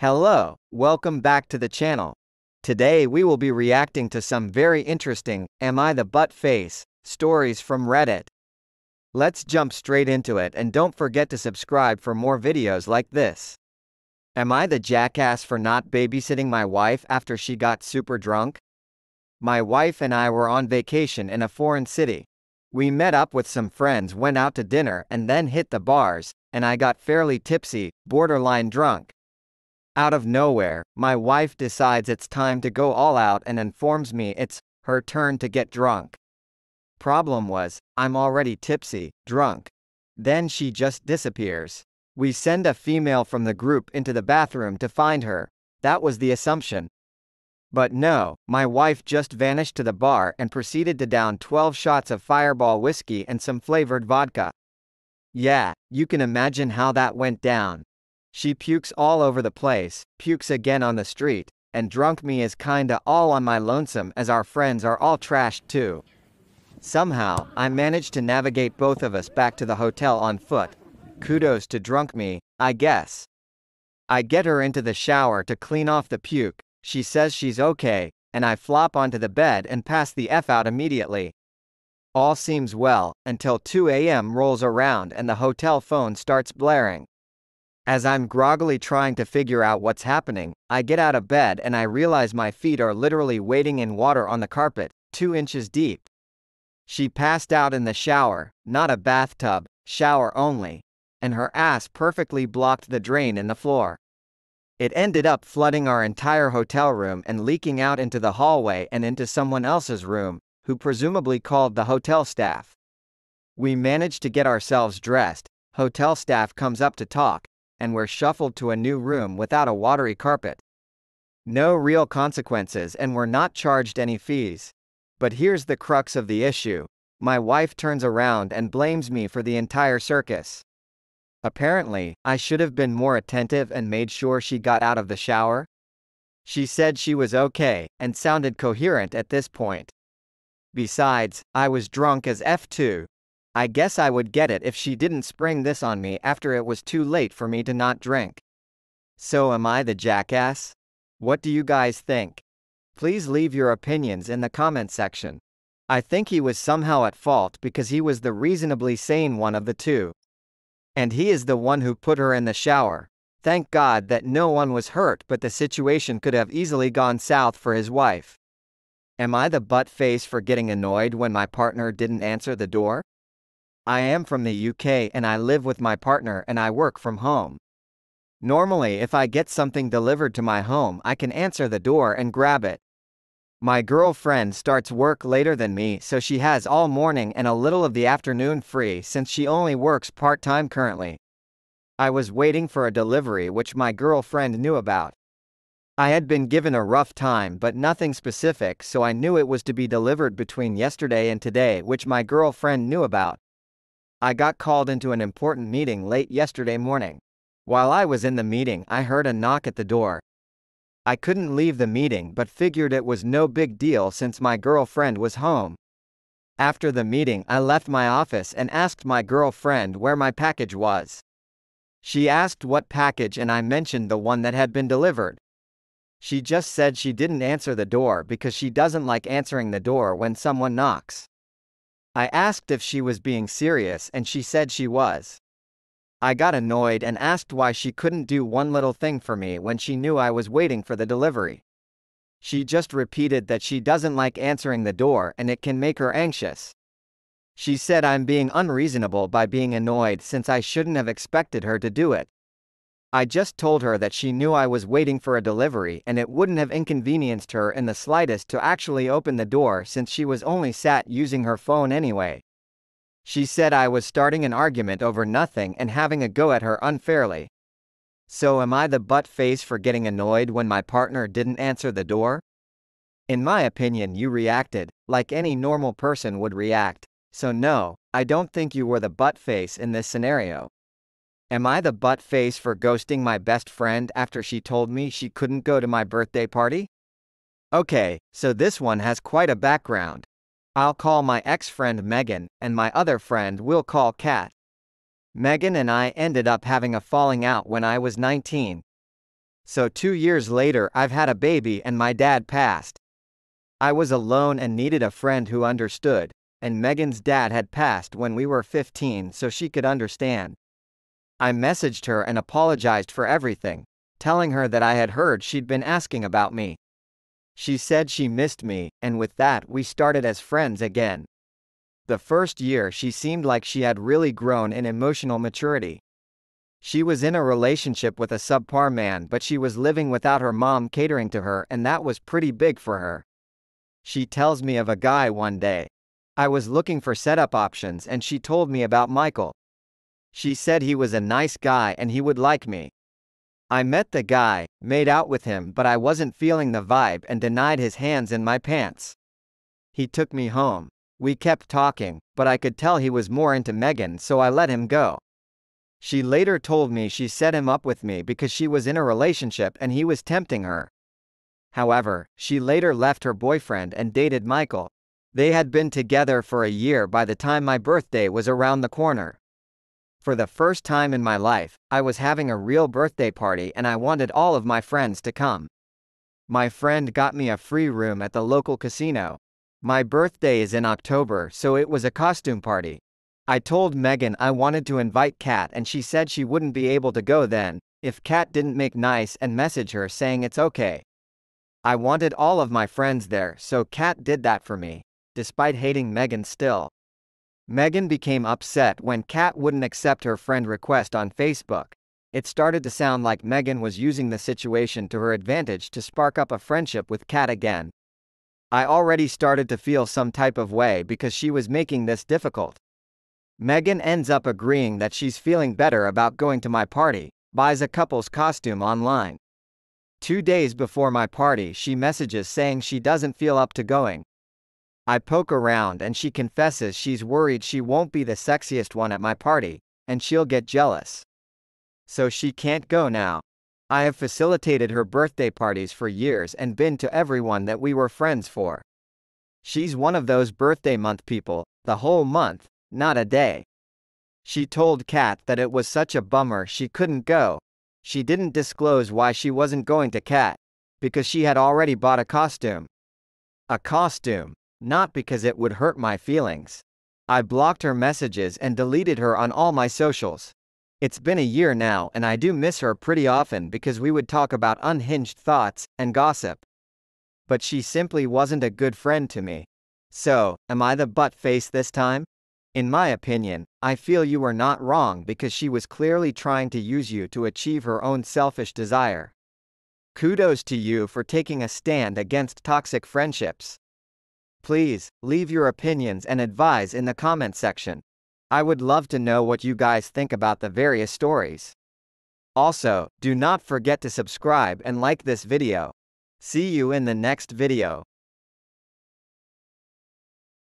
Hello, welcome back to the channel. Today we will be reacting to some very interesting, am I the butt face, stories from Reddit. Let's jump straight into it and don't forget to subscribe for more videos like this. Am I the jackass for not babysitting my wife after she got super drunk? My wife and I were on vacation in a foreign city. We met up with some friends, went out to dinner and then hit the bars, and I got fairly tipsy, borderline drunk. Out of nowhere, my wife decides it's time to go all out and informs me it's her turn to get drunk. Problem was, I'm already tipsy, drunk. Then she just disappears. We send a female from the group into the bathroom to find her. That was the assumption. But no, my wife just vanished to the bar and proceeded to down 12 shots of Fireball whiskey and some flavored vodka. Yeah, you can imagine how that went down. She pukes all over the place, pukes again on the street, and drunk me is kinda all on my lonesome as our friends are all trashed too. Somehow, I managed to navigate both of us back to the hotel on foot. Kudos to drunk me, I guess. I get her into the shower to clean off the puke, she says she's okay, and I flop onto the bed and pass the F out immediately. All seems well, until 2 a.m. rolls around and the hotel phone starts blaring. As I'm groggily trying to figure out what's happening, I get out of bed and I realize my feet are literally wading in water on the carpet, 2 inches deep. She passed out in the shower, not a bathtub, shower only, and her ass perfectly blocked the drain in the floor. It ended up flooding our entire hotel room and leaking out into the hallway and into someone else's room, who presumably called the hotel staff. We managed to get ourselves dressed, hotel staff comes up to talk, and we're shuffled to a new room without a watery carpet. No real consequences and we're not charged any fees. But here's the crux of the issue. My wife turns around and blames me for the entire circus. Apparently, I should have been more attentive and made sure she got out of the shower. She said she was okay, and sounded coherent at this point. Besides, I was drunk as F too. I guess I would get it if she didn't spring this on me after it was too late for me to not drink. So am I the jackass? What do you guys think? Please leave your opinions in the comment section. I think he was somehow at fault because he was the reasonably sane one of the two. And he is the one who put her in the shower. Thank God that no one was hurt, but the situation could have easily gone south for his wife. Am I the butt face for getting annoyed when my partner didn't answer the door? I am from the UK and I live with my partner and I work from home. Normally if I get something delivered to my home I can answer the door and grab it. My girlfriend starts work later than me, so she has all morning and a little of the afternoon free since she only works part-time currently. I was waiting for a delivery which my girlfriend knew about. I had been given a rough time but nothing specific, so I knew it was to be delivered between yesterday and today, which my girlfriend knew about. I got called into an important meeting late yesterday morning. While I was in the meeting I heard a knock at the door. I couldn't leave the meeting but figured it was no big deal since my girlfriend was home. After the meeting I left my office and asked my girlfriend where my package was. She asked what package and I mentioned the one that had been delivered. She just said she didn't answer the door because she doesn't like answering the door when someone knocks. I asked if she was being serious and she said she was. I got annoyed and asked why she couldn't do one little thing for me when she knew I was waiting for the delivery. She just repeated that she doesn't like answering the door and it can make her anxious. She said I'm being unreasonable by being annoyed since I shouldn't have expected her to do it. I just told her that she knew I was waiting for a delivery and it wouldn't have inconvenienced her in the slightest to actually open the door since she was only sat using her phone anyway. She said I was starting an argument over nothing and having a go at her unfairly. So am I the butt face for getting annoyed when my partner didn't answer the door? In my opinion you reacted, like any normal person would react, so no, I don't think you were the butt face in this scenario. Am I the butt face for ghosting my best friend after she told me she couldn't go to my birthday party? Okay, so this one has quite a background. I'll call my ex-friend Megan, and my other friend we'll call Kat. Megan and I ended up having a falling out when I was 19. So 2 years later I've had a baby and my dad passed. I was alone and needed a friend who understood, and Megan's dad had passed when we were 15 so she could understand. I messaged her and apologized for everything, telling her that I had heard she'd been asking about me. She said she missed me, and with that we started as friends again. The first year she seemed like she had really grown in emotional maturity. She was in a relationship with a subpar man, but she was living without her mom catering to her, and that was pretty big for her. She tells me of a guy one day. I was looking for setup options and she told me about Michael. She said he was a nice guy and he would like me. I met the guy, made out with him, but I wasn't feeling the vibe and denied his hands in my pants. He took me home. We kept talking, but I could tell he was more into Megan, so I let him go. She later told me she set him up with me because she was in a relationship and he was tempting her. However, she later left her boyfriend and dated Michael. They had been together for a year by the time my birthday was around the corner. For the first time in my life, I was having a real birthday party and I wanted all of my friends to come. My friend got me a free room at the local casino. My birthday is in October, so it was a costume party. I told Megan I wanted to invite Kat and she said she wouldn't be able to go then, if Kat didn't make nice and message her saying it's okay. I wanted all of my friends there, so Kat did that for me, despite hating Megan still. Megan became upset when Kat wouldn't accept her friend request on Facebook. It started to sound like Megan was using the situation to her advantage to spark up a friendship with Kat again. I already started to feel some type of way because she was making this difficult. Megan ends up agreeing that she's feeling better about going to my party, buys a couple's costume online. 2 days before my party she messages saying she doesn't feel up to going. I poke around and she confesses she's worried she won't be the sexiest one at my party, and she'll get jealous. So she can't go now. I have facilitated her birthday parties for years and been to everyone that we were friends for. She's one of those birthday month people, the whole month, not a day. She told Kat that it was such a bummer she couldn't go. She didn't disclose why she wasn't going to Kat, because she had already bought a costume. A costume, not because it would hurt my feelings. I blocked her messages and deleted her on all my socials. It's been a year now and I do miss her pretty often because we would talk about unhinged thoughts and gossip. But she simply wasn't a good friend to me. So, am I the butt face this time? In my opinion, I feel you were not wrong because she was clearly trying to use you to achieve her own selfish desire. Kudos to you for taking a stand against toxic friendships. Please, leave your opinions and advice in the comment section. I would love to know what you guys think about the various stories. Also, do not forget to subscribe and like this video. See you in the next video.